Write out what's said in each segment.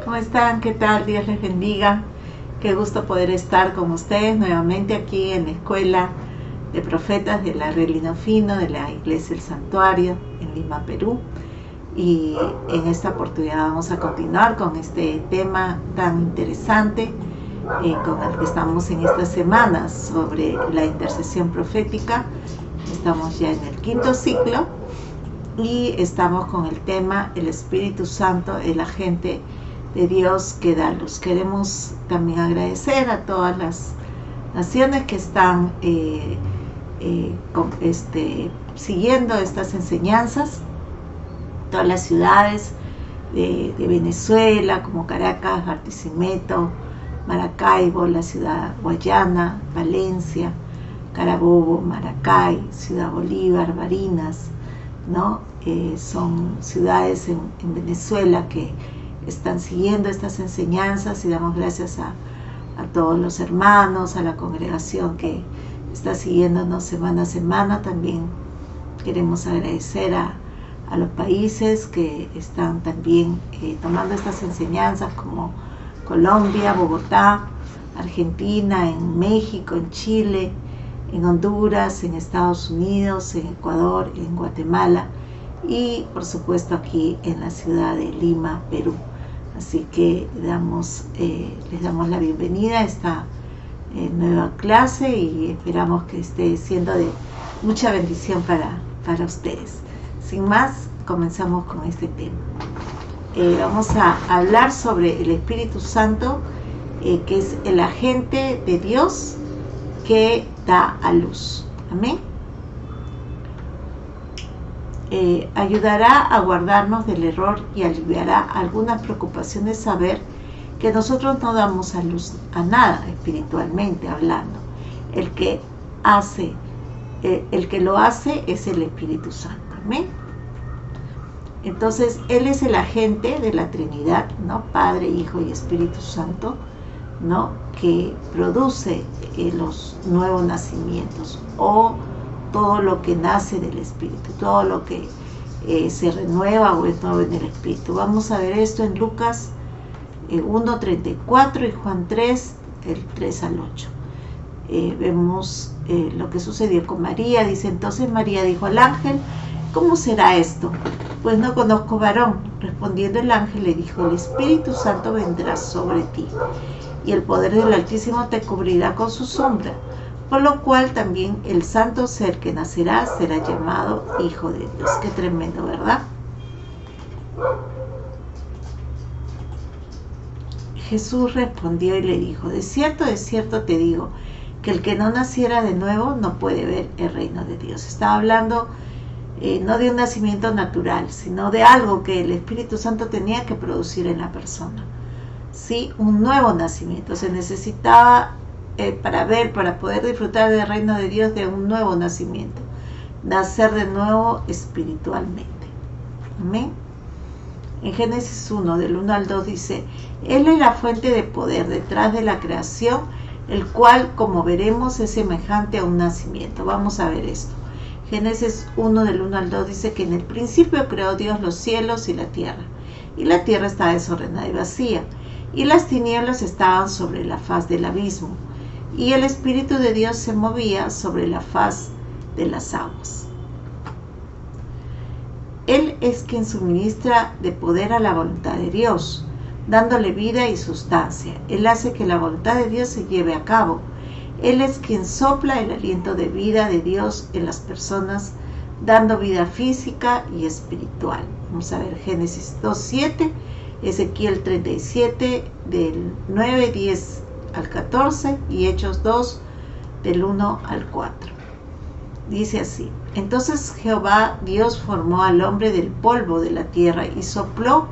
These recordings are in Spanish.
¿Cómo están? ¿Qué tal? Dios les bendiga. Qué gusto poder estar con ustedes nuevamente aquí en la Escuela de Profetas de la Relino Fino de la Iglesia El Santuario en Lima, Perú. Y en esta oportunidad vamos a continuar con este tema tan interesante con el que estamos en estas semanas sobre la intercesión profética. Estamos ya en el 5º ciclo y estamos con el tema el Espíritu Santo, el agente de Dios que da luz. Queremos también agradecer a todas las naciones que están siguiendo estas enseñanzas, todas las ciudades de Venezuela como Caracas, Barquisimeto, Maracaibo, la ciudad Guayana, Valencia, Carabobo, Maracay, Ciudad Bolívar, Barinas, ¿no? Son ciudades en Venezuela que están siguiendo estas enseñanzas, y damos gracias a todos los hermanos, a la congregación que está siguiéndonos semana a semana. También queremos agradecer a los países que están también tomando estas enseñanzas, como Colombia, Bogotá, Argentina, en México, en Chile, en Honduras, en Estados Unidos, en Ecuador, en Guatemala y por supuesto aquí en la ciudad de Lima, Perú. Así que les damos la bienvenida a esta nueva clase y esperamos que esté siendo de mucha bendición para ustedes. Sin más, comenzamos con este tema. Vamos a hablar sobre el Espíritu Santo, que es el agente de Dios que da a luz. Amén. Ayudará a guardarnos del error y aliviará algunas preocupaciones saber que nosotros no damos a luz a nada espiritualmente hablando. El que lo hace es el Espíritu Santo. Amén. Entonces, Él es el agente de la Trinidad, ¿no? Padre, Hijo y Espíritu Santo, ¿no? Que produce los nuevos nacimientos o todo lo que nace del Espíritu, todo lo que se renueva o es nuevo en el Espíritu. Vamos a ver esto en Lucas 1:34 y Juan 3, el 3 al 8. Vemos lo que sucedió con María. Dice: entonces María dijo al ángel: ¿cómo será esto? Pues no conozco varón. Respondiendo el ángel le dijo: el Espíritu Santo vendrá sobre ti, y el poder del Altísimo te cubrirá con su sombra, por lo cual también el santo ser que nacerá será llamado Hijo de Dios. Qué tremendo, ¿verdad? Jesús respondió y le dijo: de cierto te digo, que el que no naciera de nuevo no puede ver el reino de Dios. Estaba hablando no de un nacimiento natural, sino de algo que el Espíritu Santo tenía que producir en la persona. Sí, un nuevo nacimiento. Se necesitaba para poder disfrutar del reino de Dios, de un nuevo nacimiento, nacer de nuevo espiritualmente. Amén. En Génesis 1, del 1 al 2 dice: Él es la fuente de poder detrás de la creación, el cual, como veremos, es semejante a un nacimiento. Vamos a ver esto. Génesis 1, del 1 al 2 dice que en el principio creó Dios los cielos y la tierra estaba desordenada y vacía, y las tinieblas estaban sobre la faz del abismo, y el Espíritu de Dios se movía sobre la faz de las aguas. Él es quien suministra de poder a la voluntad de Dios, dándole vida y sustancia. Él hace que la voluntad de Dios se lleve a cabo. Él es quien sopla el aliento de vida de Dios en las personas, dando vida física y espiritual. Vamos a ver Génesis 2:7, Ezequiel 37, del 9, 10 al 14, y Hechos 2, del 1 al 4. Dice así: entonces Jehová Dios formó al hombre del polvo de la tierra y sopló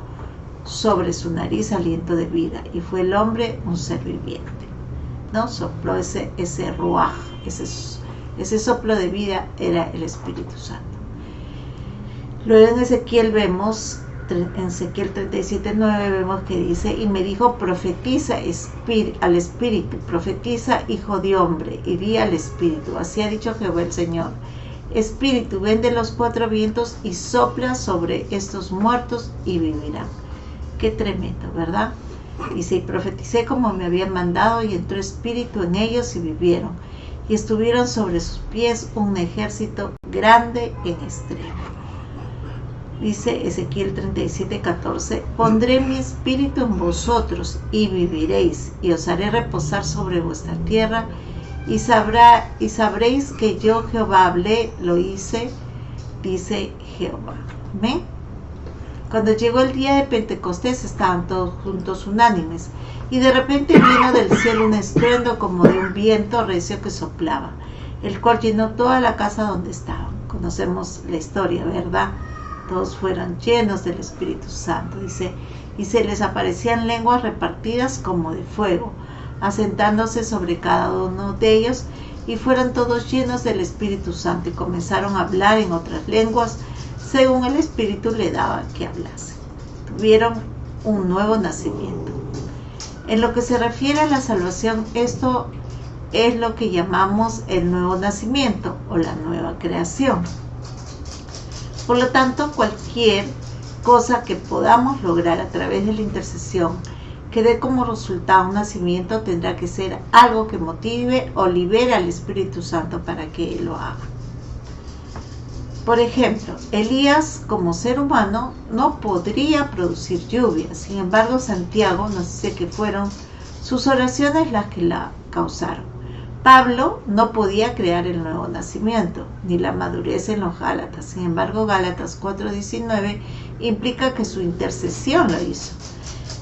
sobre su nariz aliento de vida, y fue el hombre un ser viviente. ¿No? Sopló ese ruaj, ese soplo de vida era el Espíritu Santo. Luego en Ezequiel 37:9 vemos que dice: y me dijo: profetiza al Espíritu, profetiza, hijo de hombre, y di al Espíritu: así ha dicho Jehová el Señor, Espíritu, ven de los 4 vientos y sopla sobre estos muertos y vivirán. Qué tremendo, ¿verdad? Dice, y profeticé como me habían mandado, y entró espíritu en ellos y vivieron, y estuvieron sobre sus pies un ejército grande en extremo. Dice Ezequiel 37:14, pondré mi espíritu en vosotros y viviréis, y os haré reposar sobre vuestra tierra, y sabréis que yo Jehová hablé, lo hice, dice Jehová. Amén. Cuando llegó el día de Pentecostés estaban todos juntos unánimes, y de repente vino del cielo un estruendo como de un viento recio que soplaba, el cual llenó toda la casa donde estaban. Conocemos la historia, ¿verdad? Todos fueron llenos del Espíritu Santo, dice, y se les aparecían lenguas repartidas como de fuego, asentándose sobre cada uno de ellos, y fueron todos llenos del Espíritu Santo, y comenzaron a hablar en otras lenguas, según el Espíritu le daba que hablase. Tuvieron un nuevo nacimiento. En lo que se refiere a la salvación, esto es lo que llamamos el nuevo nacimiento o la nueva creación. Por lo tanto, cualquier cosa que podamos lograr a través de la intercesión que dé como resultado un nacimiento tendrá que ser algo que motive o libere al Espíritu Santo para que Él lo haga. Por ejemplo, Elías como ser humano no podría producir lluvia. Sin embargo, Santiago nos dice que fueron sus oraciones las que la causaron. Pablo no podía crear el nuevo nacimiento, ni la madurez en los Gálatas. Sin embargo, Gálatas 4:19 implica que su intercesión lo hizo,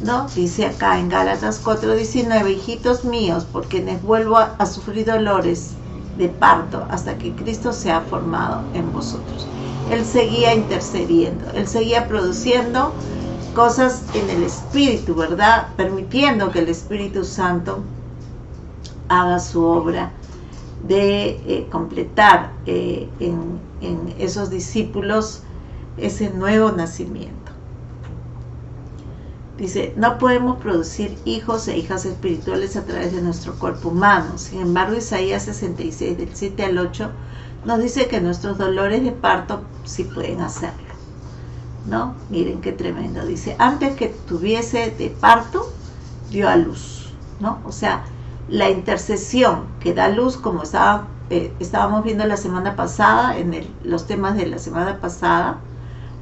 ¿no? Dice acá en Gálatas 4:19, hijitos míos, por quienes vuelvo a sufrir dolores de parto hasta que Cristo sea formado en vosotros. Él seguía intercediendo, él seguía produciendo cosas en el Espíritu, ¿verdad? Permitiendo que el Espíritu Santo haga su obra de completar en esos discípulos ese nuevo nacimiento. Dice, no podemos producir hijos e hijas espirituales a través de nuestro cuerpo humano. Sin embargo, Isaías 66, del 7 al 8, nos dice que nuestros dolores de parto sí pueden hacerlo, ¿no? Miren qué tremendo. Dice, antes que tuviese de parto, dio a luz, ¿no? O sea, la intercesión que da luz, como estábamos viendo la semana pasada, los temas de la semana pasada,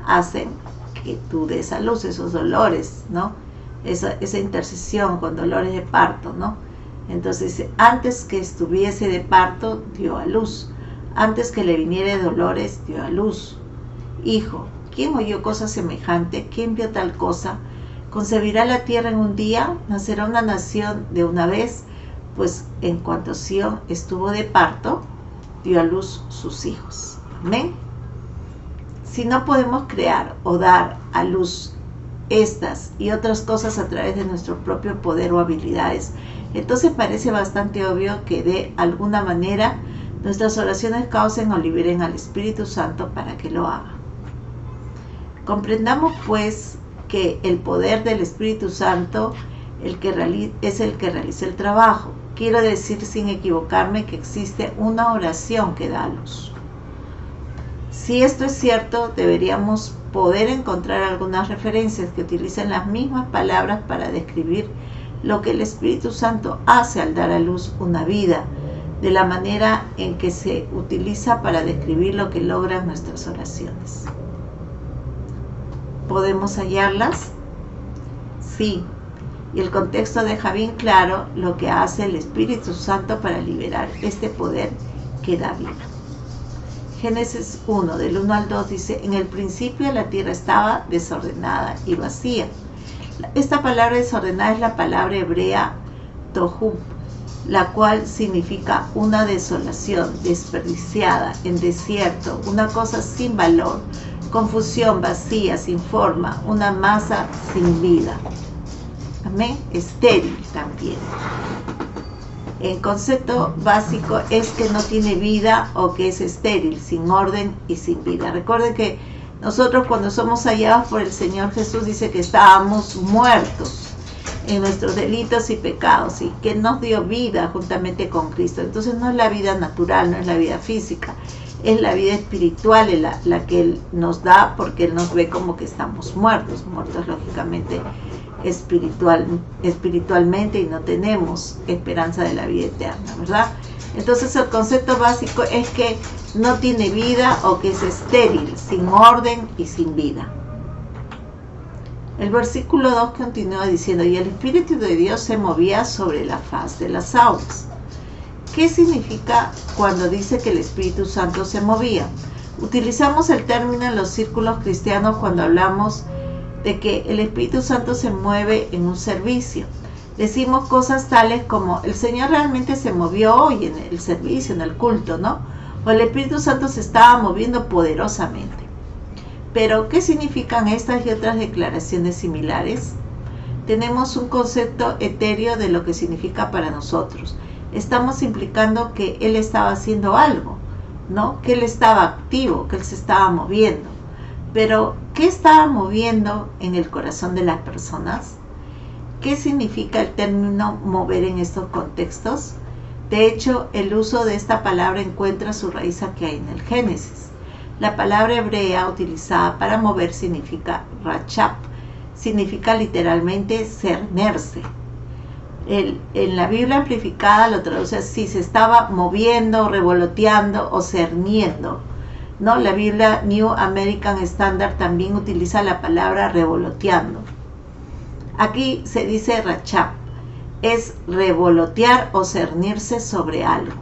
hacen que tú des a luz esos dolores, ¿no? Esa intercesión con dolores de parto, ¿no? Entonces, antes que estuviese de parto, dio a luz. Antes que le viniera de dolores, dio a luz. Hijo, ¿quién oyó cosa semejante? ¿Quién vio tal cosa? ¿Concebirá la tierra en un día? ¿Nacerá una nación de una vez? Pues en cuanto Sión estuvo de parto, dio a luz sus hijos. Amén. Si no podemos crear o dar a luz estas y otras cosas a través de nuestro propio poder o habilidades, entonces parece bastante obvio que de alguna manera nuestras oraciones causen o liberen al Espíritu Santo para que lo haga. Comprendamos pues que el poder del Espíritu Santo es el que realiza el trabajo. Quiero decir sin equivocarme que existe una oración que da luz. Si esto es cierto, deberíamos poder encontrar algunas referencias que utilicen las mismas palabras para describir lo que el Espíritu Santo hace al dar a luz una vida, de la manera en que se utiliza para describir lo que logran nuestras oraciones. ¿Podemos hallarlas? Sí, y el contexto deja bien claro lo que hace el Espíritu Santo para liberar este poder que da vida. Génesis 1, del 1 al 2 dice, en el principio la tierra estaba desordenada y vacía. Esta palabra desordenada es la palabra hebrea tohu, la cual significa una desolación, desperdiciada, en desierto, una cosa sin valor, confusión, vacía, sin forma, una masa sin vida. Amén. Estéril también. El concepto básico es que no tiene vida o que es estéril, sin orden y sin vida. Recuerden que nosotros cuando somos hallados por el Señor Jesús dice que estábamos muertos en nuestros delitos y pecados y que nos dio vida juntamente con Cristo. Entonces no es la vida natural, no es la vida física, es la vida espiritual la que Él nos da, porque Él nos ve como que estamos muertos lógicamente espiritualmente, y no tenemos esperanza de la vida eterna, ¿verdad? Entonces el concepto básico es que no tiene vida, o que es estéril, sin orden y sin vida. El versículo 2 continúa diciendo: y el Espíritu de Dios se movía sobre la faz de las aguas. ¿Qué significa cuando dice que el Espíritu Santo se movía? Utilizamos el término en los círculos cristianos cuando hablamos de que el Espíritu Santo se mueve en un servicio. Decimos cosas tales como: el Señor realmente se movió hoy en el servicio, en el culto, ¿no? O el Espíritu Santo se estaba moviendo poderosamente. Pero, ¿qué significan estas y otras declaraciones similares? Tenemos un concepto etéreo de lo que significa para nosotros. Estamos implicando que Él estaba haciendo algo, ¿no? Que Él estaba activo, que Él se estaba moviendo. Pero, ¿qué estaba moviendo en el corazón de las personas? ¿Qué significa el término mover en estos contextos? De hecho, el uso de esta palabra encuentra su raíz aquí en el Génesis. La palabra hebrea utilizada para mover significa rachap, significa literalmente cernerse. En la Biblia amplificada lo traduce así: se estaba moviendo, revoloteando o cerniendo, ¿no? La Biblia New American Standard también utiliza la palabra revoloteando. Aquí se dice rachap, es revolotear o cernirse sobre algo.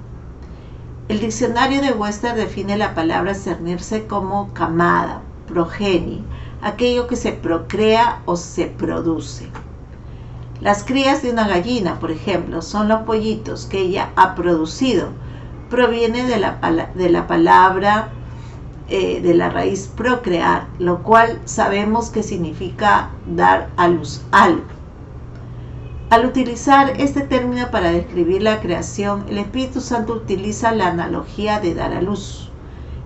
El diccionario de Webster define la palabra cernirse como camada, progenie, aquello que se procrea o se produce. Las crías de una gallina, por ejemplo, son los pollitos que ella ha producido. Proviene de la palabra, de la raíz procrear, lo cual sabemos que significa dar a luz algo. Al utilizar este término para describir la creación, el Espíritu Santo utiliza la analogía de dar a luz.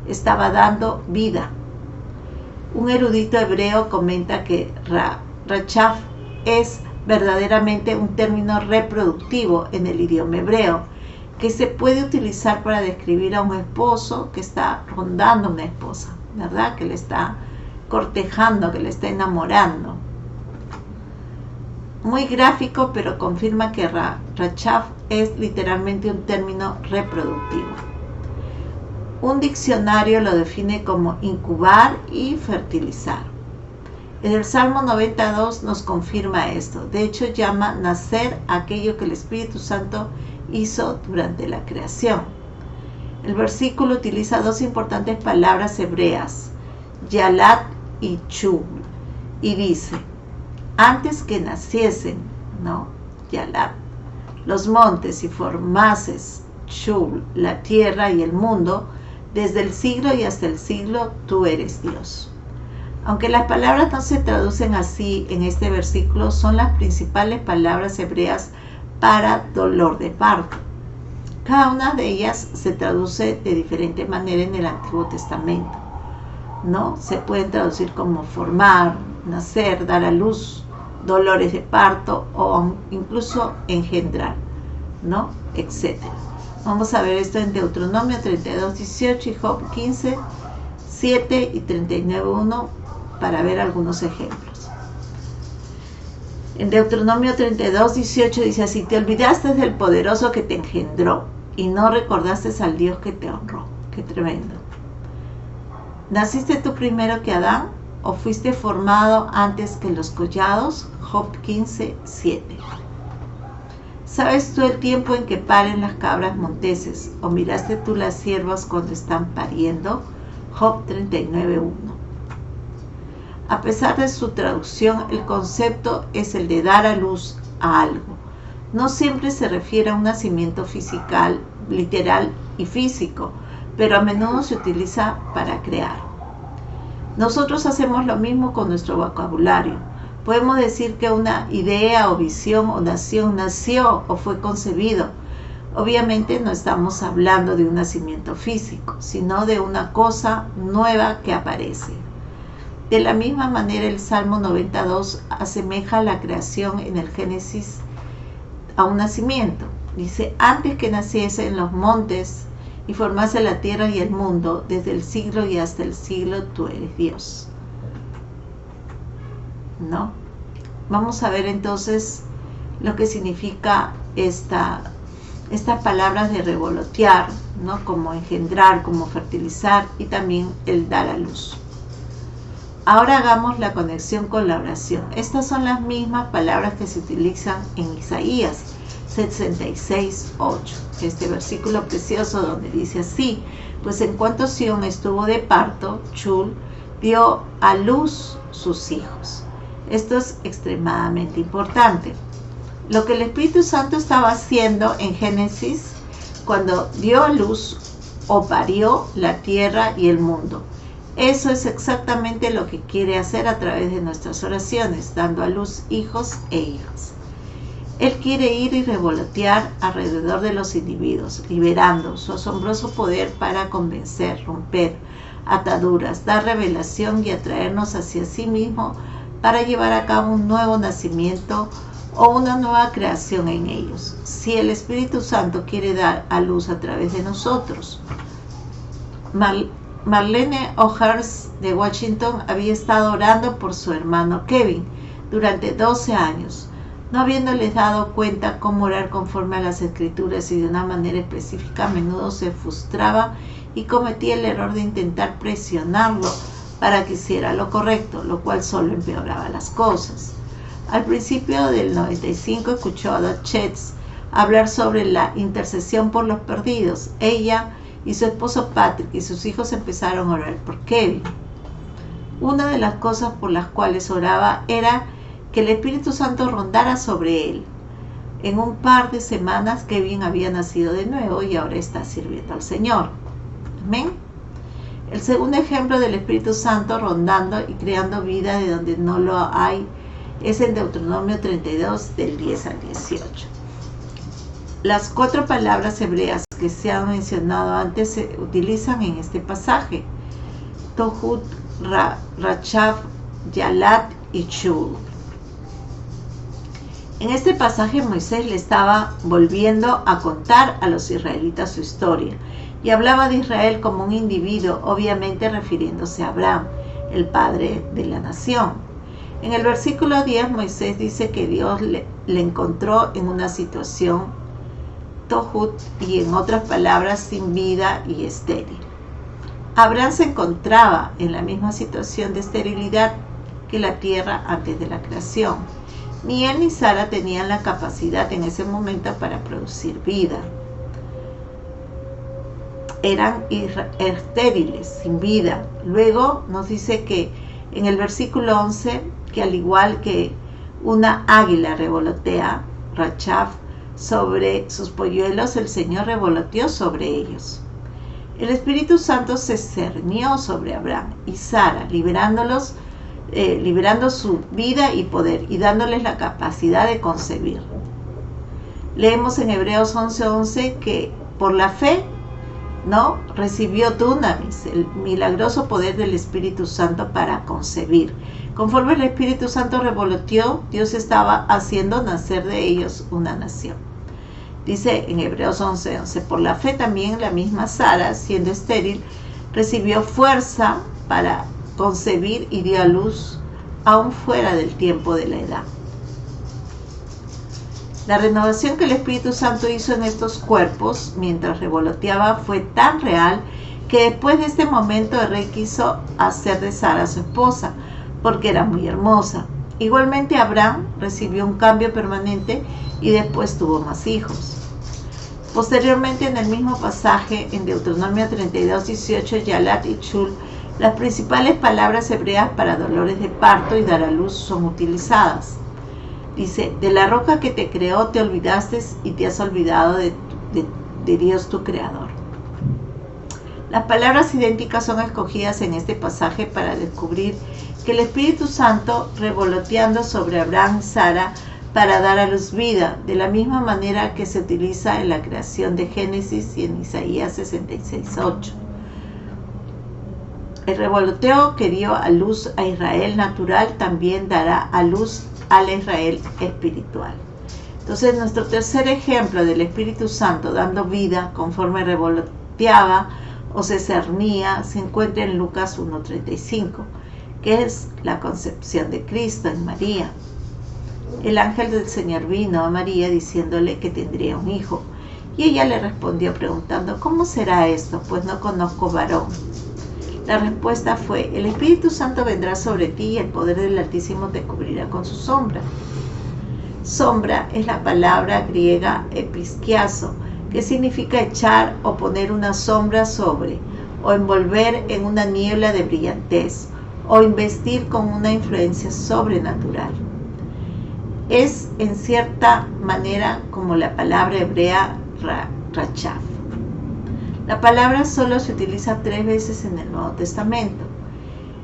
Estaba dando vida. Un erudito hebreo comenta que rachaf es verdaderamente un término reproductivo en el idioma hebreo, que se puede utilizar para describir a un esposo que está rondando a una esposa, ¿verdad? Que le está cortejando, que le está enamorando. Muy gráfico, pero confirma que rachaf es literalmente un término reproductivo. Un diccionario lo define como incubar y fertilizar. En el Salmo 92 nos confirma esto. De hecho, llama nacer aquello que el Espíritu Santo hizo durante la creación. El versículo utiliza dos importantes palabras hebreas, yalat y chul, y dice: antes que naciesen, ¿no? Yalat, los montes, y formases, chul, la tierra y el mundo, desde el siglo y hasta el siglo, tú eres Dios. Aunque las palabras no se traducen así en este versículo, son las principales palabras hebreas para dolor de parto. Cada una de ellas se traduce de diferente manera en el Antiguo Testamento, ¿no? Se pueden traducir como formar, nacer, dar a luz, dolores de parto o incluso engendrar, ¿no? Etcétera. Vamos a ver esto en Deuteronomio 32:18 y Job 15:7 y 39:1 para ver algunos ejemplos. En Deuteronomio 32:18 dice así: te olvidaste del poderoso que te engendró y no recordaste al Dios que te honró. Qué tremendo. ¿Naciste tú primero que Adán o fuiste formado antes que los collados? Job 15:7. ¿Sabes tú el tiempo en que paren las cabras monteses o miraste tú las ciervas cuando están pariendo? Job 39:1. A pesar de su traducción, el concepto es el de dar a luz a algo. No siempre se refiere a un nacimiento físico, literal y físico, pero a menudo se utiliza para crear. Nosotros hacemos lo mismo con nuestro vocabulario. Podemos decir que una idea o visión o nación nació o fue concebido. Obviamente no estamos hablando de un nacimiento físico, sino de una cosa nueva que aparece. De la misma manera, el Salmo 92 asemeja la creación en el Génesis a un nacimiento. Dice: antes que naciesen los montes y formaste la tierra y el mundo, desde el siglo y hasta el siglo tú eres Dios. ¿No? Vamos a ver entonces lo que significa estas palabras de revolotear, ¿no? Como engendrar, como fertilizar y también el dar a luz. Ahora hagamos la conexión con la oración. Estas son las mismas palabras que se utilizan en Isaías 66:8, este versículo precioso donde dice así: pues en cuanto Sión estuvo de parto, Chul dio a luz sus hijos. Esto es extremadamente importante. Lo que el Espíritu Santo estaba haciendo en Génesis cuando dio a luz o parió la tierra y el mundo. Eso es exactamente lo que quiere hacer a través de nuestras oraciones, dando a luz hijos e hijas. Él quiere ir y revolotear alrededor de los individuos, liberando su asombroso poder para convencer, romper ataduras, dar revelación y atraernos hacia sí mismo para llevar a cabo un nuevo nacimiento o una nueva creación en ellos. Si el Espíritu Santo quiere dar a luz a través de nosotros. Marlene O'Hurst de Washington había estado orando por su hermano Kevin durante 12 años, no habiéndoles dado cuenta cómo orar conforme a las Escrituras y de una manera específica. A menudo se frustraba y cometía el error de intentar presionarlo para que hiciera lo correcto, lo cual solo empeoraba las cosas. Al principio del 95 escuchó a Dot Chetz hablar sobre la intercesión por los perdidos. Ella y su esposo Patrick y sus hijos empezaron a orar por Kevin. Una de las cosas por las cuales oraba era que el Espíritu Santo rondara sobre él. En un par de semanas Kevin había nacido de nuevo y ahora está sirviendo al Señor. Amén. El segundo ejemplo del Espíritu Santo rondando y creando vida de donde no lo hay es en Deuteronomio 32 del 10 al 18. Las 4 palabras hebreas que se han mencionado antes se utilizan en este pasaje: Tohut, Rachav, Yalat y Chul. En este pasaje Moisés le estaba volviendo a contar a los israelitas su historia y hablaba de Israel como un individuo, obviamente refiriéndose a Abraham, el padre de la nación. En el versículo 10 Moisés dice que Dios le encontró en una situación Tohut, y en otras palabras sin vida y estéril. Abraham se encontraba en la misma situación de esterilidad que la tierra antes de la creación. Ni él ni Sara tenían la capacidad en ese momento para producir vida. Eran estériles, sin vida. Luego nos dice que en el versículo 11 que al igual que una águila revolotea, Rachav, sobre sus polluelos, el Señor revoloteó sobre ellos. El Espíritu Santo se cernió sobre Abraham y Sara, liberando su vida y poder y dándoles la capacidad de concebir. Leemos en Hebreos 11:11 que por la fe, ¿no?, recibió Dunamis, el milagroso poder del Espíritu Santo para concebir. Conforme el Espíritu Santo revoloteó, Dios estaba haciendo nacer de ellos una nación. Dice en Hebreos 11:11, por la fe también la misma Sara, siendo estéril, recibió fuerza para concebir y dio a luz aún fuera del tiempo de la edad. La renovación que el Espíritu Santo hizo en estos cuerpos mientras revoloteaba fue tan real que después de este momento el rey quiso hacer de Sara su esposa, porque era muy hermosa. Igualmente Abraham recibió un cambio permanente y después tuvo más hijos. Posteriormente, en el mismo pasaje, en Deuteronomio 32:18, Yalat y Chul, las principales palabras hebreas para dolores de parto y dar a luz son utilizadas. Dice, de la roca que te creó te olvidaste y te has olvidado de Dios tu creador. Las palabras idénticas son escogidas en este pasaje para descubrir que el Espíritu Santo revoloteando sobre Abraham y Sara para dar a luz vida, de la misma manera que se utiliza en la creación de Génesis y en Isaías 66:8. El revoloteo que dio a luz a Israel natural también dará a luz a la Israel espiritual. Entonces, nuestro tercer ejemplo del Espíritu Santo dando vida conforme revoloteaba o se cernía se encuentra en Lucas 1:35, que es la concepción de Cristo en María. El ángel del Señor vino a María diciéndole que tendría un hijo, y ella le respondió preguntando: ¿cómo será esto? Pues no conozco varón. La respuesta fue: el Espíritu Santo vendrá sobre ti y el poder del Altísimo te cubrirá con su sombra. Sombra es la palabra griega episkiazo, que significa echar o poner una sombra sobre, o envolver en una niebla de brillantez, o investir con una influencia sobrenatural. Es en cierta manera como la palabra hebrea rachaf. La palabra solo se utiliza 3 veces en el Nuevo Testamento.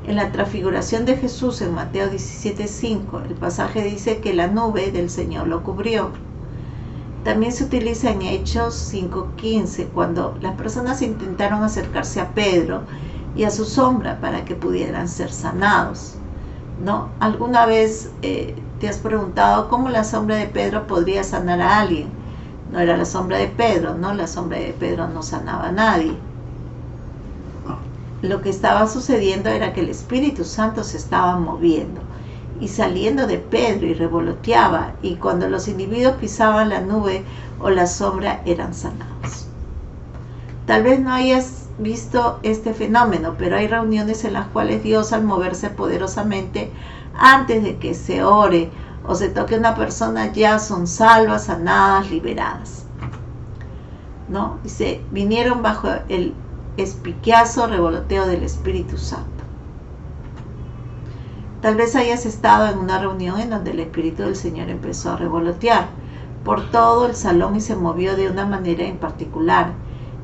En la transfiguración de Jesús en Mateo 17:5, el pasaje dice que la nube del Señor lo cubrió. También se utiliza en Hechos 5:15, cuando las personas intentaron acercarse a Pedro y a su sombra para que pudieran ser sanados, ¿no? ¿Alguna vez te has preguntado cómo la sombra de Pedro podría sanar a alguien? No era la sombra de Pedro, ¿no? La sombra de Pedro no sanaba a nadie. Lo que estaba sucediendo era que el Espíritu Santo se estaba moviendo y saliendo de Pedro y revoloteaba, y cuando los individuos pisaban la nube o la sombra eran sanados. Tal vez no hayas visto este fenómeno, pero hay reuniones en las cuales Dios, al moverse poderosamente, antes de que se ore o se toque una persona, ya son salvas, sanadas, liberadas, ¿no? Dice: vinieron bajo el espiquiazo revoloteo del Espíritu Santo. Tal vez hayas estado en una reunión en donde el Espíritu del Señor empezó a revolotear por todo el salón y se movió de una manera en particular.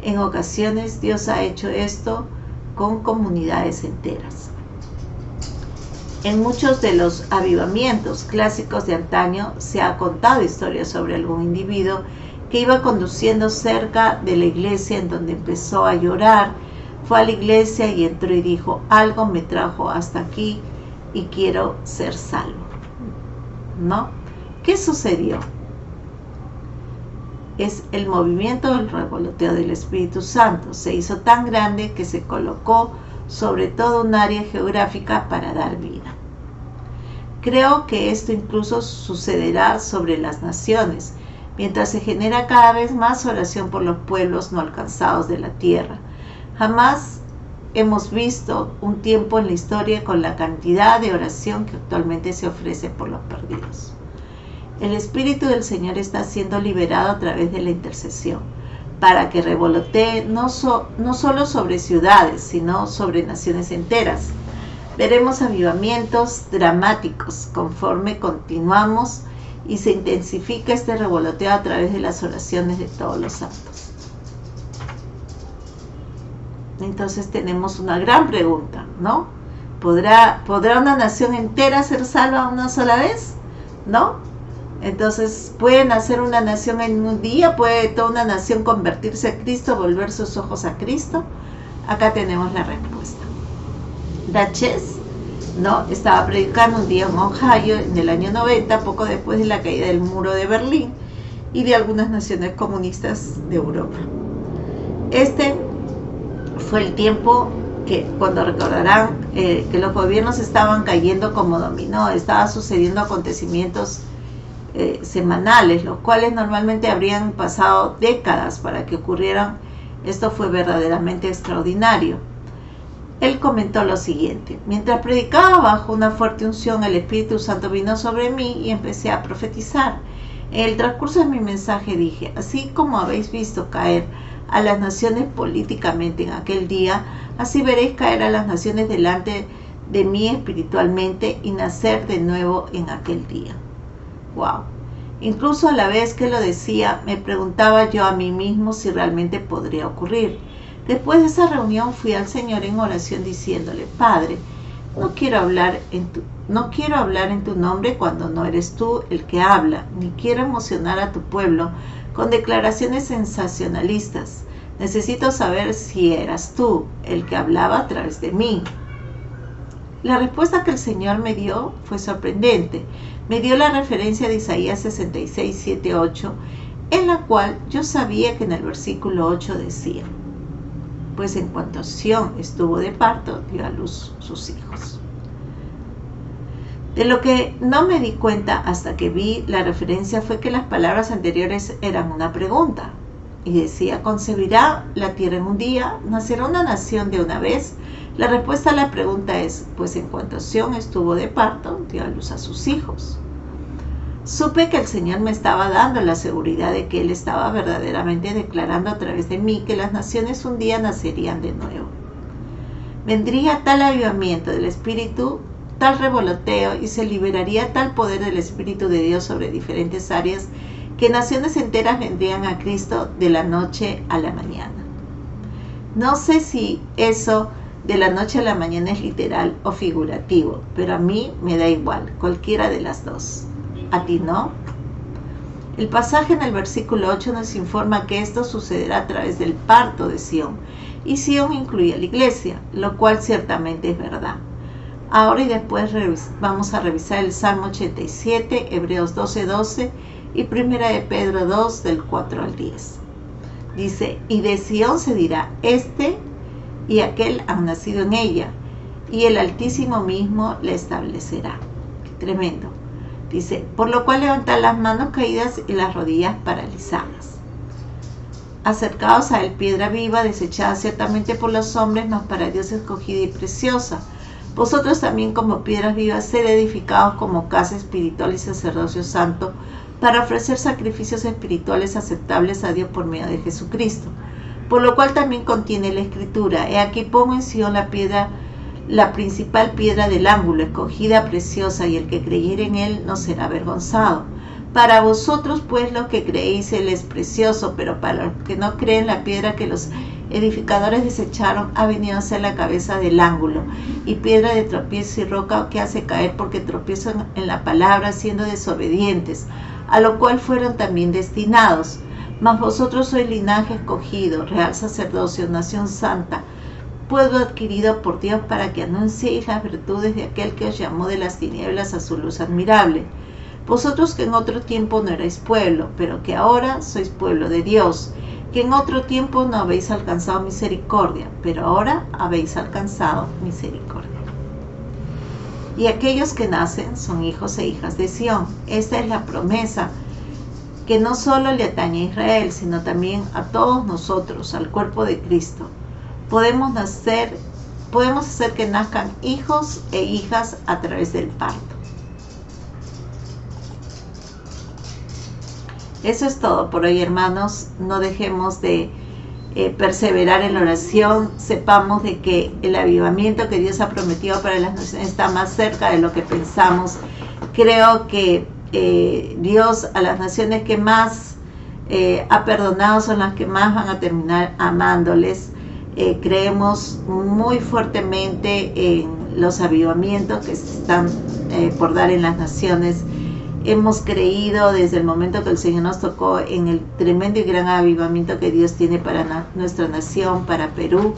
En ocasiones Dios ha hecho esto con comunidades enteras. En muchos de los avivamientos clásicos de antaño se ha contado historias sobre algún individuo que iba conduciendo cerca de la iglesia, en donde empezó a llorar. Fue a la iglesia y entró y dijo: algo me trajo hasta aquí y quiero ser salvo, ¿no? ¿Qué sucedió? Es el movimiento del revoloteo del Espíritu Santo. Se hizo tan grande que se colocó sobre todo un área geográfica para dar vida. Creo que esto incluso sucederá sobre las naciones, mientras se genera cada vez más oración por los pueblos no alcanzados de la tierra. Jamás hemos visto un tiempo en la historia con la cantidad de oración que actualmente se ofrece por los perdidos. El Espíritu del Señor está siendo liberado a través de la intercesión, para que revolotee no solo sobre ciudades, sino sobre naciones enteras. Veremos avivamientos dramáticos conforme continuamos y se intensifica este revoloteo a través de las oraciones de todos los santos. Entonces tenemos una gran pregunta, ¿no? ¿Podrá una nación entera ser salva una sola vez? ¿No? Entonces, ¿puede nacer una nación en un día? ¿Puede toda una nación convertirse a Cristo, volver sus ojos a Cristo? Acá tenemos la respuesta. Duchess, ¿no?, estaba predicando un día en Ohio en el año 90, poco después de la caída del muro de Berlín y de algunas naciones comunistas de Europa. Este fue el tiempo que, cuando recordarán, que los gobiernos estaban cayendo como dominó, estaba sucediendo acontecimientos semanales, los cuales normalmente habrían pasado décadas para que ocurrieran. Esto fue verdaderamente extraordinario. Él comentó lo siguiente: mientras predicaba bajo una fuerte unción, el Espíritu Santo vino sobre mí y empecé a profetizar. En el transcurso de mi mensaje dije: así como habéis visto caer a las naciones políticamente en aquel día, así veréis caer a las naciones delante de mí espiritualmente y nacer de nuevo en aquel día. Wow. Incluso a la vez que lo decía, me preguntaba yo a mí mismo si realmente podría ocurrir. Después de esa reunión fui al Señor en oración diciéndole: Padre, no quiero hablar en tu nombre cuando no eres tú el que habla, ni quiero emocionar a tu pueblo con declaraciones sensacionalistas. Necesito saber si eras tú el que hablaba a través de mí. La respuesta que el Señor me dio fue sorprendente. Me dio la referencia de Isaías 66, 7, 8, en la cual yo sabía que en el versículo 8 decía: pues en cuanto Sión estuvo de parto, dio a luz sus hijos. De lo que no me di cuenta hasta que vi la referencia fue que las palabras anteriores eran una pregunta. Y decía, ¿concebirá la tierra en un día? ¿Nacerá una nación de una vez? La respuesta a la pregunta es, pues en cuanto Sión estuvo de parto, dio a luz a sus hijos. Supe que el Señor me estaba dando la seguridad de que Él estaba verdaderamente declarando a través de mí que las naciones un día nacerían de nuevo. Vendría tal avivamiento del Espíritu, tal revoloteo, y se liberaría tal poder del Espíritu de Dios sobre diferentes áreas, que naciones enteras vendrían a Cristo de la noche a la mañana. No sé si eso de la noche a la mañana es literal o figurativo, pero a mí me da igual, cualquiera de las dos. ¿A ti no? El pasaje en el versículo 8 nos informa que esto sucederá a través del parto de Sión, y Sión incluye a la iglesia, lo cual ciertamente es verdad. Ahora y después vamos a revisar el Salmo 87, Hebreos 12:12 y 1 de Pedro 2, del 4 al 10. Dice, y de Sión se dirá, este y aquel han nacido en ella, y el Altísimo mismo la establecerá. Qué tremendo. Dice, por lo cual levantad las manos caídas y las rodillas paralizadas. Acercaos a él, piedra viva, desechada ciertamente por los hombres, mas para Dios escogida y preciosa. Vosotros también como piedras vivas, sed edificados como casa espiritual y sacerdocio santo, para ofrecer sacrificios espirituales aceptables a Dios por medio de Jesucristo. Por lo cual también contiene la Escritura, he aquí pongo en Sión la principal piedra del ángulo, escogida, preciosa, y el que creyere en él no será avergonzado. Para vosotros pues los que creéis él es precioso, pero para los que no creen, la piedra que los edificadores desecharon ha venido a ser la cabeza del ángulo, y piedra de tropiezo y roca que hace caer, porque tropiezan en la palabra siendo desobedientes, a lo cual fueron también destinados. Mas vosotros sois linaje escogido, real sacerdocio, nación santa, pueblo adquirido por Dios, para que anunciéis las virtudes de aquel que os llamó de las tinieblas a su luz admirable. Vosotros que en otro tiempo no erais pueblo, pero que ahora sois pueblo de Dios, que en otro tiempo no habéis alcanzado misericordia, pero ahora habéis alcanzado misericordia. Y aquellos que nacen son hijos e hijas de Sión. Esta es la promesa que no solo le atañe a Israel, sino también a todos nosotros, al cuerpo de Cristo. Podemos hacer que nazcan hijos e hijas a través del parto. Eso es todo por hoy, hermanos. No dejemos de perseverar en la oración. Sepamos de que el avivamiento que Dios ha prometido para las naciones está más cerca de lo que pensamos. Creo que Dios a las naciones que más ha perdonado son las que más van a terminar amándoles. Creemos muy fuertemente en los avivamientos que se están por dar en las naciones. Hemos creído desde el momento que el Señor nos tocó en el tremendo y gran avivamiento que Dios tiene para nuestra nación, para Perú,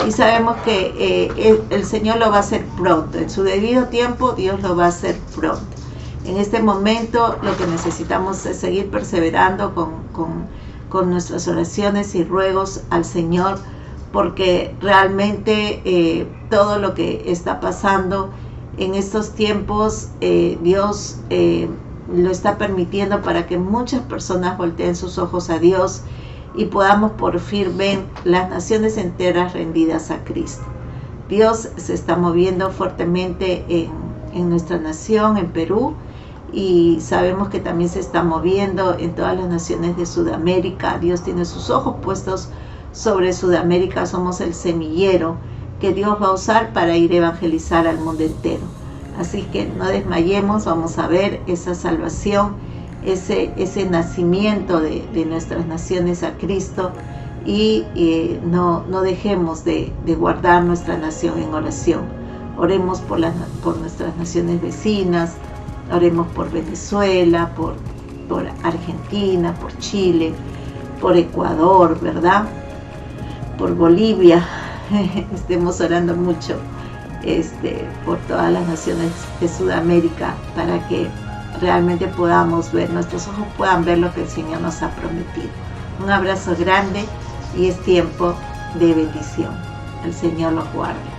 y sabemos que el Señor lo va a hacer pronto. En su debido tiempo Dios lo va a hacer pronto. En este momento lo que necesitamos es seguir perseverando con nuestras oraciones y ruegos al Señor, porque realmente todo lo que está pasando en estos tiempos, Dios lo está permitiendo para que muchas personas volteen sus ojos a Dios y podamos por fin ver las naciones enteras rendidas a Cristo. Dios se está moviendo fuertemente en nuestra nación, en Perú, y sabemos que también se está moviendo en todas las naciones de Sudamérica. Dios tiene sus ojos puestos sobre Sudamérica. Somos el semillero que Dios va a usar para ir a evangelizar al mundo entero. Así que no desmayemos, vamos a ver esa salvación, ese nacimiento de nuestras naciones a Cristo, y no dejemos de guardar nuestra nación en oración. Oremos por nuestras naciones vecinas, oremos por Venezuela, por Argentina, por Chile, por Ecuador, ¿verdad? Por Bolivia. Estemos orando mucho por todas las naciones de Sudamérica, para que realmente podamos ver, nuestros ojos puedan ver lo que el Señor nos ha prometido. Un abrazo grande, y es tiempo de bendición. El Señor los guarde.